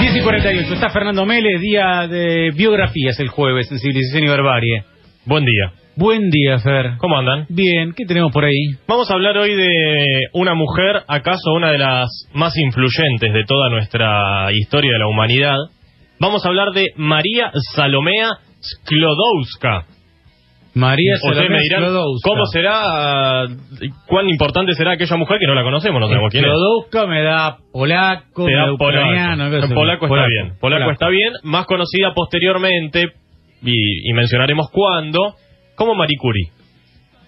10:48, está Fernando Mele, día de biografías el jueves en Civilización y Barbarie. Buen día. Buen día, Fer. ¿Cómo andan? Bien, ¿qué tenemos por ahí? Vamos a hablar hoy de una mujer, acaso una de las más influyentes de toda nuestra historia de la humanidad. Vamos a hablar de María Salomea Sklodowska. María Ustedes me dirán, Sklodowska. ¿cómo será, cuán importante será aquella mujer que no la conocemos, no sabemos quién es? Sklodowska me da polaco, me da ucraniano. Polaco está bien. Polaco está bien, más conocida posteriormente, y mencionaremos cuándo, como Marie Curie.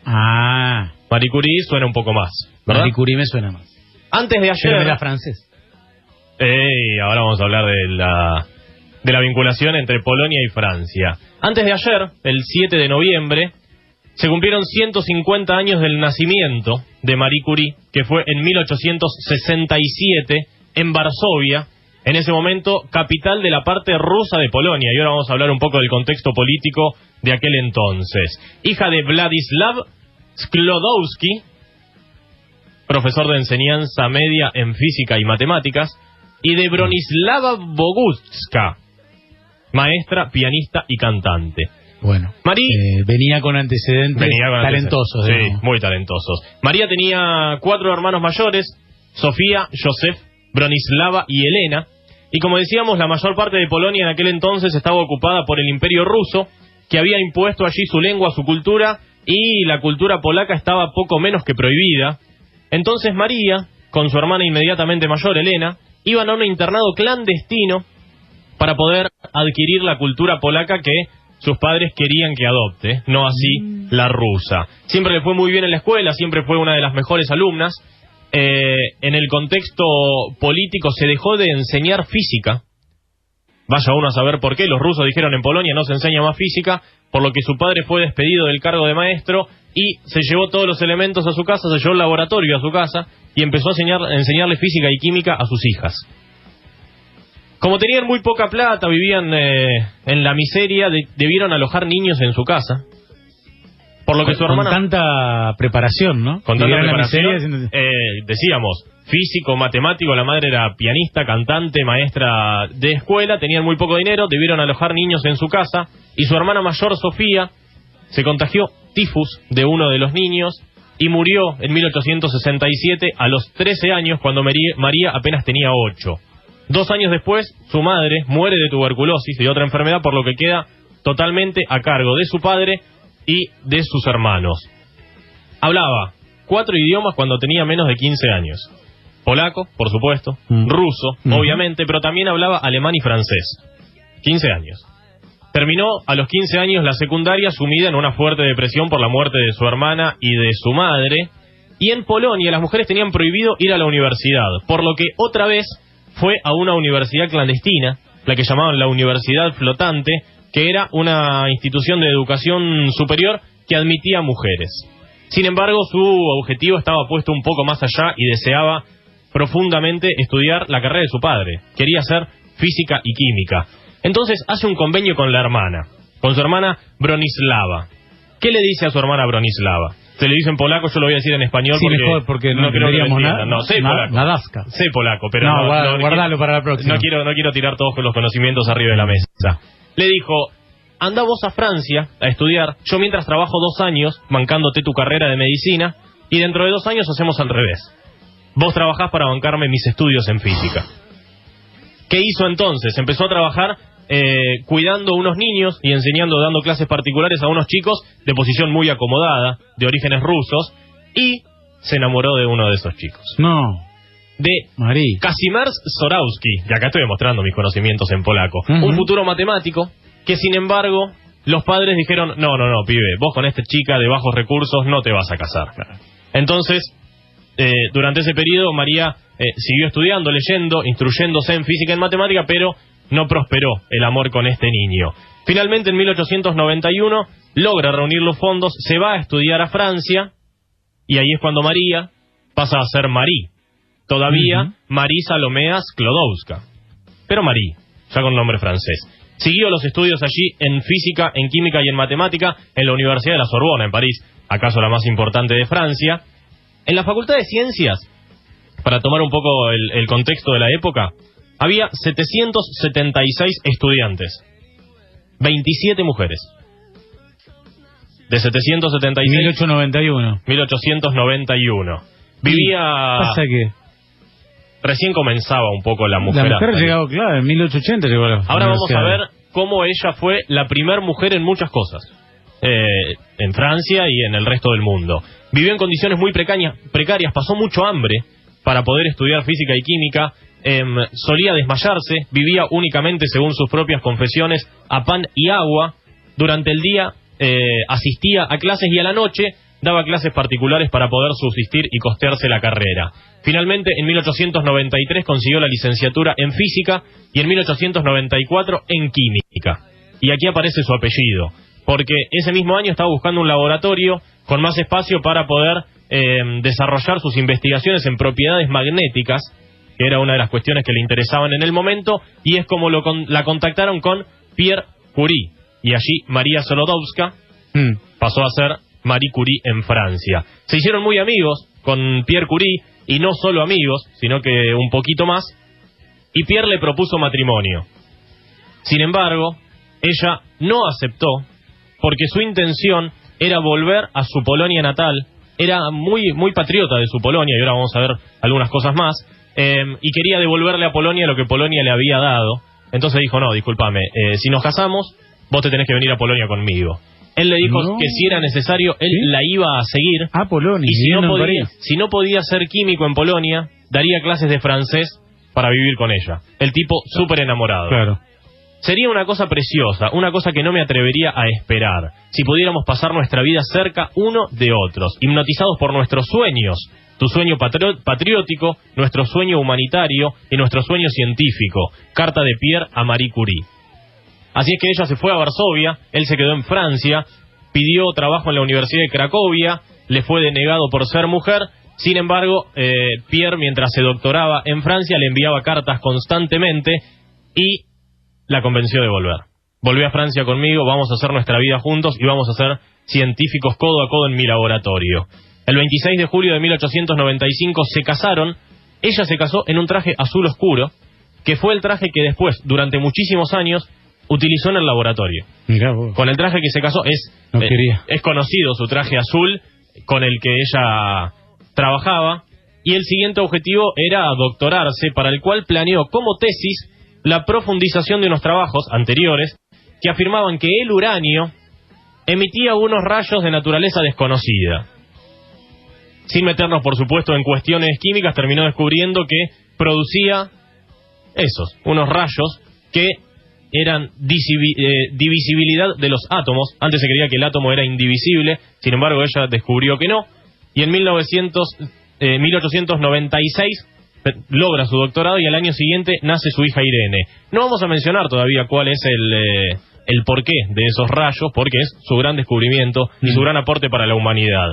Ah. Marie Curie suena un poco más, ¿verdad? Marie Curie me suena más. Antes de ayer... Pero me da francés. Ahora vamos a hablar de la vinculación entre Polonia y Francia. Antes de ayer, el 7 de noviembre, se cumplieron 150 años del nacimiento de Marie Curie, que fue en 1867 en Varsovia, en ese momento capital de la parte rusa de Polonia. Y ahora vamos a hablar un poco del contexto político de aquel entonces. Hija de Władysław Sklodowski, profesor de enseñanza media en física y matemáticas, y de Bronislava Bogucka, maestra, pianista y cantante. Bueno, María venía con antecedentes talentosos. Sí, muy talentosos. María tenía 4 hermanos mayores: Sofía, Joseph, Bronislava y Elena. Y como decíamos, la mayor parte de Polonia en aquel entonces estaba ocupada por el Imperio Ruso, que había impuesto allí su lengua, su cultura, y la cultura polaca estaba poco menos que prohibida. Entonces María, con su hermana inmediatamente mayor, Elena, iban a un internado clandestino para poder adquirir la cultura polaca que sus padres querían que adopte, no así la rusa. Siempre le fue muy bien en la escuela, siempre fue una de las mejores alumnas. En el contexto político se dejó de enseñar física. Vaya uno a saber por qué. Los rusos dijeron: en Polonia no se enseña más física, por lo que su padre fue despedido del cargo de maestro y se llevó todos los elementos a su casa, se llevó el laboratorio a su casa y empezó a enseñarle física y química a sus hijas. Como tenían muy poca plata, vivían en la miseria, debieron alojar niños en su casa. Por lo que su hermana... Con tanta preparación, ¿no? Con tanta preparación, miseria, decíamos, físico, matemático, la madre era pianista, cantante, maestra de escuela, tenían muy poco dinero, debieron alojar niños en su casa, y su hermana mayor, Sofía, se contagió tifus de uno de los niños y murió en 1867 a los 13 años, cuando María apenas tenía 8. 2 años después, su madre muere de tuberculosis y de otra enfermedad, por lo que queda totalmente a cargo de su padre y de sus hermanos. Hablaba 4 idiomas cuando tenía menos de 15 años. Polaco, por supuesto, ruso, obviamente, pero también hablaba alemán y francés. 15 años. Terminó a los 15 años la secundaria sumida en una fuerte depresión por la muerte de su hermana y de su madre. Y en Polonia las mujeres tenían prohibido ir a la universidad, por lo que otra vez fue a una universidad clandestina, la que llamaban la Universidad Flotante, que era una institución de educación superior que admitía mujeres. Sin embargo, su objetivo estaba puesto un poco más allá y deseaba profundamente estudiar la carrera de su padre. Quería hacer física y química. Entonces hace un convenio con su hermana Bronislava. ¿Qué le dice a su hermana Bronislava? Se le dice en polaco, yo lo voy a decir en español, sí, porque no creo que nada. No, sé polaco. Nadaska. Sé polaco, pero guardalo para la próxima. No quiero tirar todos los conocimientos arriba de la mesa. Le dijo: anda vos a Francia a estudiar, yo mientras trabajo 2 años bancándote tu carrera de medicina, y dentro de 2 años hacemos al revés. Vos trabajás para bancarme mis estudios en física. ¿Qué hizo entonces? Empezó a trabajar cuidando unos niños y dando clases particulares a unos chicos de posición muy acomodada, de orígenes rusos, y se enamoró de uno de esos chicos. No. De Kazimierz Zorowski, y acá estoy demostrando mis conocimientos en polaco, un futuro matemático que, sin embargo, los padres dijeron: no, pibe, vos con esta chica de bajos recursos no te vas a casar. Entonces, durante ese periodo, María siguió estudiando, leyendo, instruyéndose en física y en matemática, pero no prosperó el amor con este niño. Finalmente, en 1891, logra reunir los fondos, se va a estudiar a Francia, y ahí es cuando María pasa a ser Marie. Todavía Marie Salomea Sklodowska, pero Marie, ya con nombre francés. Siguió los estudios allí en física, en química y en matemática en la Universidad de la Sorbona, en París, acaso la más importante de Francia. En la Facultad de Ciencias, para tomar un poco el contexto de la época, había 776 estudiantes, 27 mujeres. De 776... 1891. 1891. Vivía... ¿Pasa qué? Recién comenzaba un poco la mujer. La mujer llegó, claro, en 1880 llegó a la Ahora vamos a universidad. ver cómo ella fue la primer mujer en muchas cosas. En Francia y en el resto del mundo. Vivió en condiciones muy precarias, pasó mucho hambre para poder estudiar física y química, solía desmayarse, vivía únicamente, según sus propias confesiones, a pan y agua. Durante el día asistía a clases y a la noche daba clases particulares para poder subsistir y costearse la carrera. Finalmente, en 1893 consiguió la licenciatura en física y en 1894 en química. Y aquí aparece su apellido, porque ese mismo año estaba buscando un laboratorio con más espacio para poder desarrollar sus investigaciones en propiedades magnéticas, que era una de las cuestiones que le interesaban en el momento, y es como la contactaron con Pierre Curie, y allí María Sklodowska pasó a ser Marie Curie en Francia. Se hicieron muy amigos con Pierre Curie, y no solo amigos, sino que un poquito más, y Pierre le propuso matrimonio. Sin embargo, ella no aceptó, porque su intención era volver a su Polonia natal, era muy patriota de su Polonia, y ahora vamos a ver algunas cosas más, y quería devolverle a Polonia lo que Polonia le había dado. Entonces dijo, no, discúlpame, si nos casamos, vos te tenés que venir a Polonia conmigo. Él le dijo que si era necesario, él la iba a seguir. A Polonia. Y si no podía ser químico en Polonia, daría clases de francés para vivir con ella. El tipo súper enamorado. Claro. Sería una cosa preciosa, una cosa que no me atrevería a esperar, si pudiéramos pasar nuestra vida cerca uno de otros, hipnotizados por nuestros sueños, tu sueño patriótico, nuestro sueño humanitario y nuestro sueño científico. Carta de Pierre a Marie Curie. Así es que ella se fue a Varsovia, él se quedó en Francia, pidió trabajo en la Universidad de Cracovia, le fue denegado por ser mujer. Sin embargo, Pierre, mientras se doctoraba en Francia, le enviaba cartas constantemente y la convenció de volver. Volvé a Francia conmigo, vamos a hacer nuestra vida juntos y vamos a ser científicos codo a codo en mi laboratorio. El 26 de julio de 1895 se casaron. Ella se casó en un traje azul oscuro, que fue el traje que después, durante muchísimos años, utilizó en el laboratorio. Mirá vos. Con el traje que se casó es conocido su traje azul con el que ella trabajaba, y el siguiente objetivo era doctorarse, para el cual planeó como tesis la profundización de unos trabajos anteriores que afirmaban que el uranio emitía unos rayos de naturaleza desconocida. Sin meternos, por supuesto, en cuestiones químicas, terminó descubriendo que producía unos rayos que eran divisibilidad de los átomos. Antes se creía que el átomo era indivisible, sin embargo ella descubrió que no, y en 1896 logra su doctorado y al año siguiente nace su hija Irene. No vamos a mencionar todavía cuál es el porqué de esos rayos, porque es su gran descubrimiento y su gran aporte para la humanidad.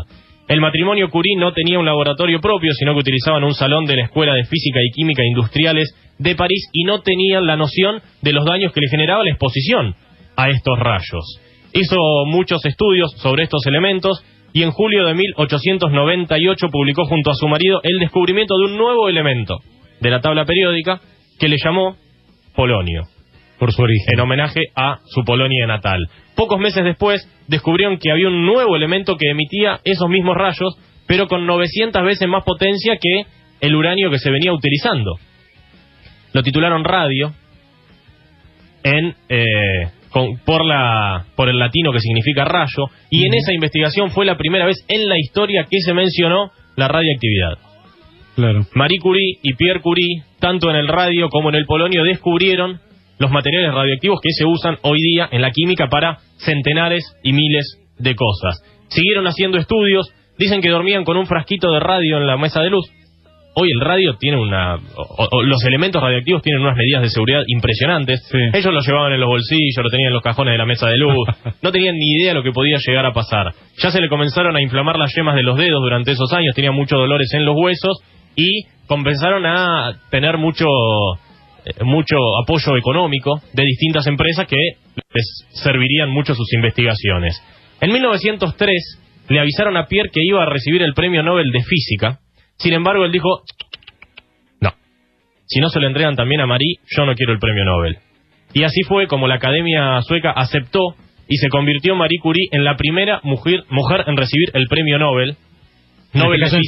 El matrimonio Curie no tenía un laboratorio propio, sino que utilizaban un salón de la Escuela de Física y Química Industriales de París y no tenían la noción de los daños que le generaba la exposición a estos rayos. Hizo muchos estudios sobre estos elementos y en julio de 1898 publicó junto a su marido el descubrimiento de un nuevo elemento de la tabla periódica que le llamó polonio, por su origen, en homenaje a su Polonia natal. Pocos meses después descubrieron que había un nuevo elemento que emitía esos mismos rayos, pero con 900 veces más potencia que el uranio que se venía utilizando. Lo titularon radio, por el latino que significa rayo, y en esa investigación fue la primera vez en la historia que se mencionó la radiactividad. Claro. Marie Curie y Pierre Curie, tanto en el radio como en el polonio, descubrieron los materiales radioactivos que se usan hoy día en la química para centenares y miles de cosas. Siguieron haciendo estudios, dicen que dormían con un frasquito de radio en la mesa de luz. Hoy el radio tiene los elementos radioactivos tienen unas medidas de seguridad impresionantes. Sí. Ellos lo llevaban en los bolsillos, lo tenían en los cajones de la mesa de luz. No tenían ni idea de lo que podía llegar a pasar. Ya se le comenzaron a inflamar las yemas de los dedos durante esos años, tenían muchos dolores en los huesos y comenzaron a tener mucho apoyo económico de distintas empresas que les servirían mucho sus investigaciones. En 1903 le avisaron a Pierre que iba a recibir el Premio Nobel de Física. Sin embargo, él dijo, no, si no se lo entregan también a Marie, yo no quiero el premio Nobel. Y así fue como la Academia Sueca aceptó y se convirtió Marie Curie en la primera mujer en recibir el premio Nobel. Nobel de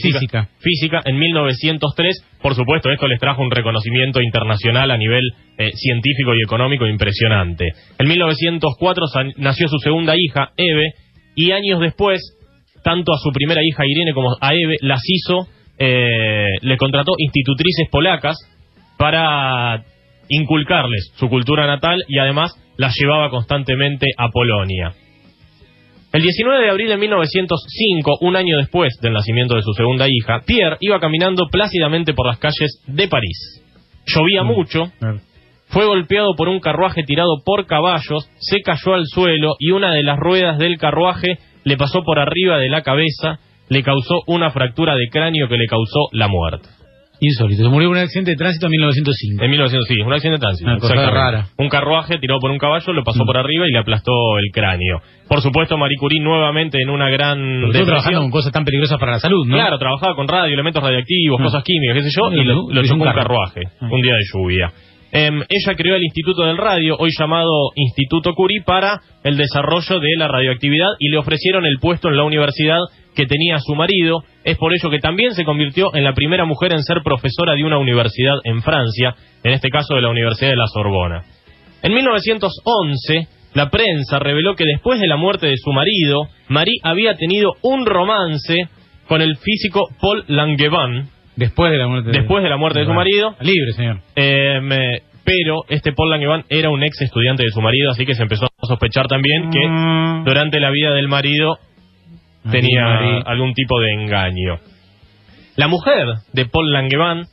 Física en 1903. Por supuesto, esto les trajo un reconocimiento internacional a nivel científico y económico impresionante. En 1904 nació su segunda hija, Eve, y años después, tanto a su primera hija Irene como a Eve las hizo, le contrató institutrices polacas para inculcarles su cultura natal y además las llevaba constantemente a Polonia. El 19 de abril de 1905, un año después del nacimiento de su segunda hija, Pierre iba caminando plácidamente por las calles de París. Llovía mucho, fue golpeado por un carruaje tirado por caballos, se cayó al suelo y una de las ruedas del carruaje le pasó por arriba de la cabeza, le causó una fractura de cráneo que le causó la muerte. Insólito. Se murió en un accidente de tránsito en 1905. En 1905, un accidente de tránsito. Una cosa rara. Un carruaje tirado por un caballo, lo pasó por arriba y le aplastó el cráneo. Por supuesto, Marie Curie nuevamente en una gran depresión. Trabajando con cosas tan peligrosas para la salud, ¿no? Claro, trabajaba con radio, elementos radiactivos, cosas químicas, qué sé yo, y lo chocó un carruaje, un día de lluvia. Ella creó el Instituto del Radio, hoy llamado Instituto Curie, para el desarrollo de la radioactividad y le ofrecieron el puesto en la universidad que tenía su marido. Es por ello que también se convirtió en la primera mujer en ser profesora de una universidad en Francia, en este caso de la Universidad de la Sorbona. En 1911, la prensa reveló que después de la muerte de su marido, Marie había tenido un romance con el físico Paul Langevin. Después de la muerte de su marido. Libre, señor. Pero este Paul Langevin era un ex estudiante de su marido, así que se empezó a sospechar también que durante la vida del marido tenía algún tipo de engaño. La mujer de Paul Langevin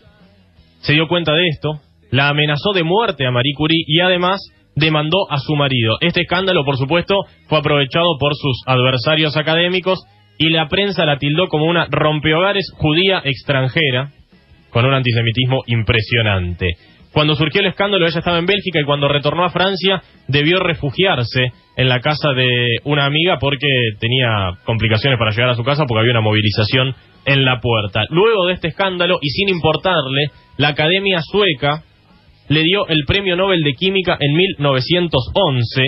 se dio cuenta de esto, la amenazó de muerte a Marie Curie y además demandó a su marido. Este escándalo, por supuesto, fue aprovechado por sus adversarios académicos y la prensa la tildó como una rompehogares judía extranjera, con un antisemitismo impresionante. Cuando surgió el escándalo, ella estaba en Bélgica y cuando retornó a Francia debió refugiarse en la casa de una amiga porque tenía complicaciones para llegar a su casa porque había una movilización en la puerta. Luego de este escándalo, y sin importarle, la Academia Sueca le dio el Premio Nobel de Química en 1911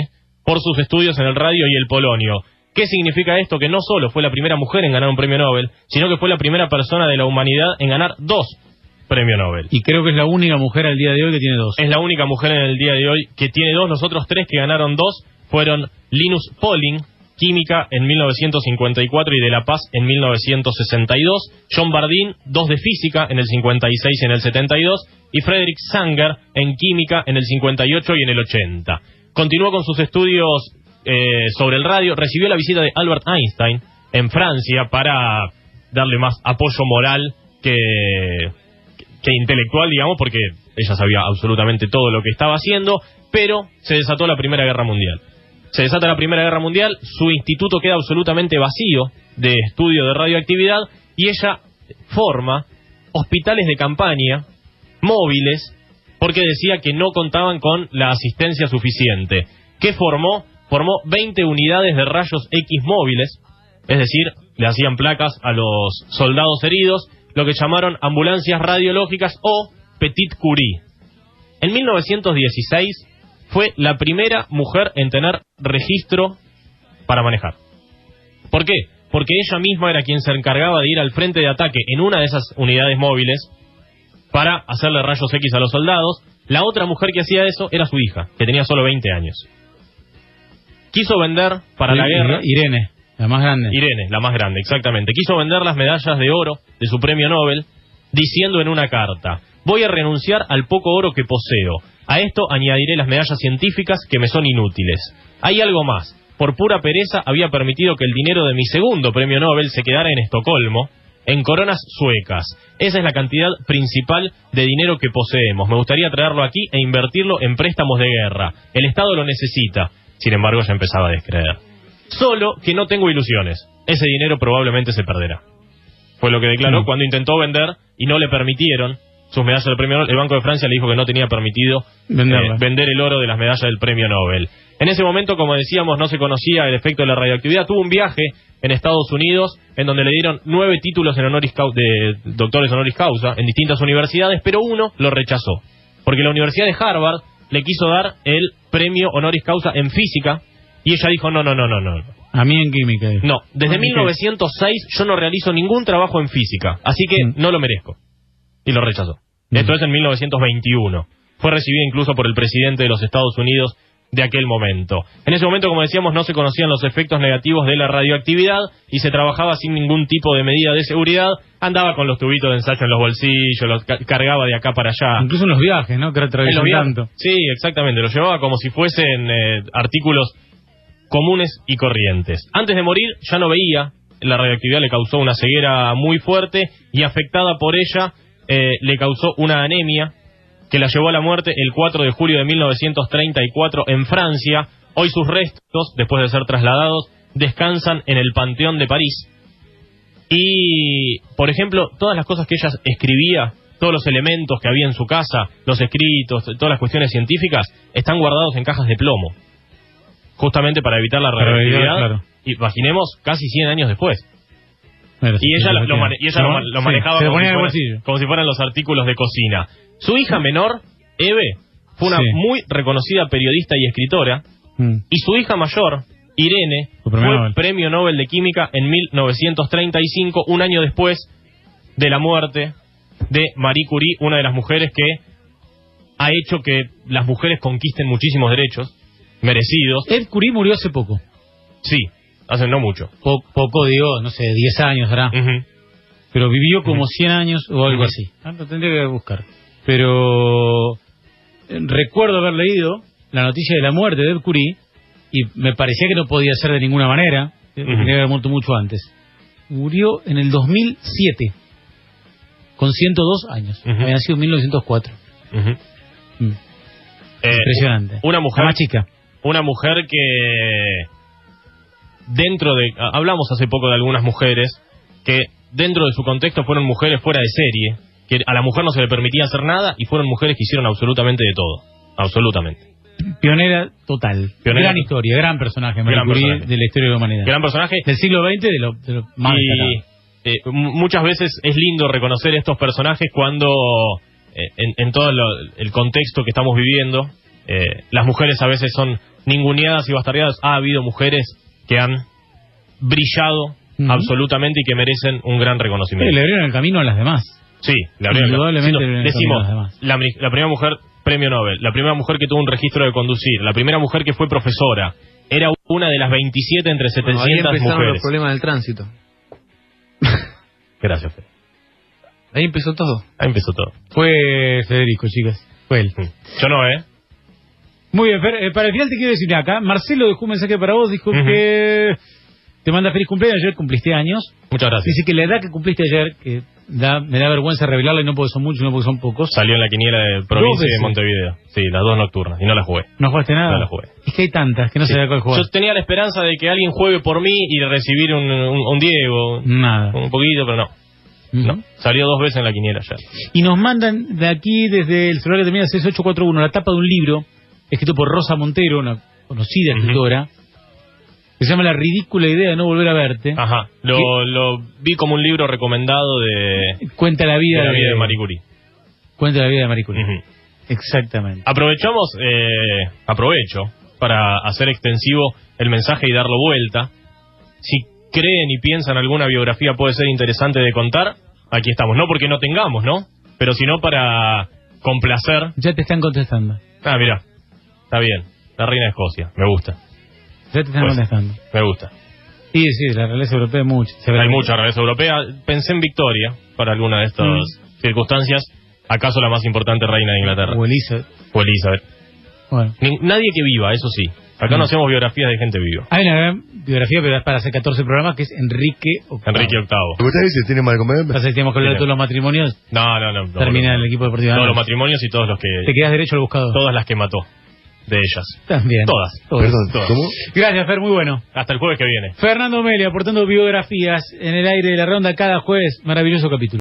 por sus estudios en el radio y el polonio. ¿Qué significa esto? Que no solo fue la primera mujer en ganar un premio Nobel, sino que fue la primera persona de la humanidad en ganar 2 premios Nobel. Y creo que es la única mujer al día de hoy que tiene 2. Es la única mujer en el día de hoy que tiene 2. Los otros 3 que ganaron 2 fueron Linus Pauling, Química, en 1954 y de La Paz en 1962. John Bardeen, 2 de Física en el 56 y en el 72. Y Frederick Sanger en Química en el 58 y en el 80. Continuó con sus estudios sobre el radio. Recibió la visita de Albert Einstein en Francia para darle más apoyo moral que intelectual, digamos, porque ella sabía absolutamente todo lo que estaba haciendo, pero se desató la Primera Guerra Mundial. Se desata la Primera Guerra Mundial, su instituto queda absolutamente vacío de estudio de radioactividad y ella forma hospitales de campaña móviles porque decía que no contaban con la asistencia suficiente. ¿Qué formó? Formó 20 unidades de rayos X móviles, es decir, le hacían placas a los soldados heridos, lo que llamaron ambulancias radiológicas o Petit Curie. En 1916 fue la primera mujer en tener registro para manejar. ¿Por qué? Porque ella misma era quien se encargaba de ir al frente de ataque en una de esas unidades móviles para hacerle rayos X a los soldados. La otra mujer que hacía eso era su hija, que tenía solo 20 años. Quiso vender para la guerra... Irene, la más grande. Irene, la más grande, exactamente. Quiso vender las medallas de oro de su premio Nobel, diciendo en una carta: voy a renunciar al poco oro que poseo. A esto añadiré las medallas científicas que me son inútiles. Hay algo más. Por pura pereza había permitido que el dinero de mi segundo premio Nobel se quedara en Estocolmo, en coronas suecas. Esa es la cantidad principal de dinero que poseemos. Me gustaría traerlo aquí e invertirlo en préstamos de guerra. El Estado lo necesita. Sin embargo, ya empezaba a descreer. Solo que no tengo ilusiones. Ese dinero probablemente se perderá. Fue lo que declaró cuando intentó vender y no le permitieron sus medallas del premio Nobel. El Banco de Francia le dijo que no tenía permitido vender el oro de las medallas del premio Nobel. En ese momento, como decíamos, no se conocía el efecto de la radioactividad. Tuvo un viaje en Estados Unidos en donde le dieron 9 títulos en de doctores honoris causa en distintas universidades, pero uno lo rechazó, porque la Universidad de Harvard le quiso dar el premio honoris causa en física y ella dijo no. A mí en química. No, desde 1906 yo no realizo ningún trabajo en física, así que no lo merezco. Y lo rechazó. Esto es en 1921. Fue recibida incluso por el presidente de los Estados Unidos de aquel momento. En ese momento, como decíamos, no se conocían los efectos negativos de la radioactividad y se trabajaba sin ningún tipo de medida de seguridad. Andaba con los tubitos de ensayo en los bolsillos, los cargaba de acá para allá. Incluso en los viajes, ¿no? Que atraviesan tanto. Sí, exactamente. Los llevaba como si fuesen artículos comunes y corrientes. Antes de morir ya no veía. La radioactividad le causó una ceguera muy fuerte y afectada por ella le causó una anemia que la llevó a la muerte el 4 de julio de 1934 en Francia. Hoy sus restos, después de ser trasladados, descansan en el Panteón de París. Y, por ejemplo, todas las cosas que ella escribía, todos los elementos que había en su casa, los escritos, todas las cuestiones científicas, están guardados en cajas de plomo, justamente para evitar la radioactividad. Claro. Imaginemos, casi 100 años después. Y ella lo manejaba como si fueran los artículos de cocina. Su hija menor, Eve, fue una muy reconocida periodista y escritora. Y su hija mayor, Irene, fue premio Nobel de Química en 1935, un año después de la muerte de Marie Curie, una de las mujeres que ha hecho que las mujeres conquisten muchísimos derechos merecidos. Ed Curie murió hace poco. Sí, hace no mucho. Poco, digo, no sé, 10 años hará. Pero vivió como 100 años o algo así. Lo tendría que buscar. Pero recuerdo haber leído la noticia de la muerte de Ed Curie y me parecía que no podía ser de ninguna manera. Tenía que haber muerto mucho antes. Murió en el 2007, con 102 años. Había nacido en 1904. Impresionante. Una mujer más chica. Una mujer que dentro de... Hablamos hace poco de algunas mujeres que dentro de su contexto fueron mujeres fuera de serie, que a la mujer no se le permitía hacer nada y fueron mujeres que hicieron absolutamente de todo. Absolutamente. Pionera total. Gran historia, gran personaje, Marie Curie, de la historia de la humanidad. Gran personaje. Del siglo XX, de lo más destacado. Muchas veces es lindo reconocer estos personajes cuando, en todo el contexto que estamos viviendo, las mujeres a veces son ninguneadas y bastardeadas. Ha habido mujeres que han brillado absolutamente y que merecen un gran reconocimiento. Le abrieron el camino a las demás. Sí, le abrieron indudablemente el decimos, camino a las demás. La primera mujer premio Nobel, la primera mujer que tuvo un registro de conducir, la primera mujer que fue profesora, era una de las 27 entre 700 ahí empezaron mujeres. Los problemas del tránsito. Gracias, Fede. Ahí empezó todo. Ahí empezó todo. Fue Federico, chicas. Fue él. Yo no, Muy bien, para el final te quiero decir acá, Marcelo dejó un mensaje para vos, dijo que te manda feliz cumpleaños, ayer cumpliste años. Muchas gracias. Dice que la edad que cumpliste ayer, que me da vergüenza revelarla, y no porque son muchos, no porque son pocos. Salió en la quiniela de provincia de Montevideo. Sí, las 2 nocturnas, y no la jugué. ¿No jugaste nada? No la jugué. Es que hay tantas que no sé de cuál jugar. Yo tenía la esperanza de que alguien juegue por mí y recibir un Diego. Nada. Un poquito, pero no. No, salió 2 veces en la quiniela ya. Y nos mandan de aquí, desde el celular que termina 6841, la tapa de un libro escrito por Rosa Montero, una conocida escritora, que se llama La ridícula idea de no volver a verte. Ajá, lo vi como un libro recomendado de... Cuenta la vida de Marie Curie. Cuenta la vida de Marie Curie. Exactamente. Aprovecho para hacer extensivo el mensaje y darlo vuelta. Si creen y piensan alguna biografía puede ser interesante de contar, aquí estamos. No porque no tengamos, ¿no? Pero sino para complacer. Ya te están contestando. Ah, mira. Está bien. La reina de Escocia. Me gusta. Ya te están contestando. Me gusta. Sí, la realeza europea hay mucha. Hay mucha realeza europea. Pensé en Victoria para alguna de estas circunstancias. ¿Acaso la más importante reina de Inglaterra? O Elizabeth. Bueno. Nadie que viva, eso sí. Acá no hacemos biografías de gente viva. Hay una gran biografía, pero es para hacer 14 programas, que es Enrique VIII. ¿Usted dice tiene mal comer? Pasa que tenemos que hablar de todos los matrimonios. No. Termina el equipo deportivo. Todos los matrimonios y todos los que... Te quedas derecho al buscador. Todas las que mató. De ellas. También. Todas. Perdón, todas. ¿cómo? Gracias, Fer, muy bueno. Hasta el jueves que viene. Fernando Meli aportando biografías en el aire de la ronda cada jueves. Maravilloso capítulo.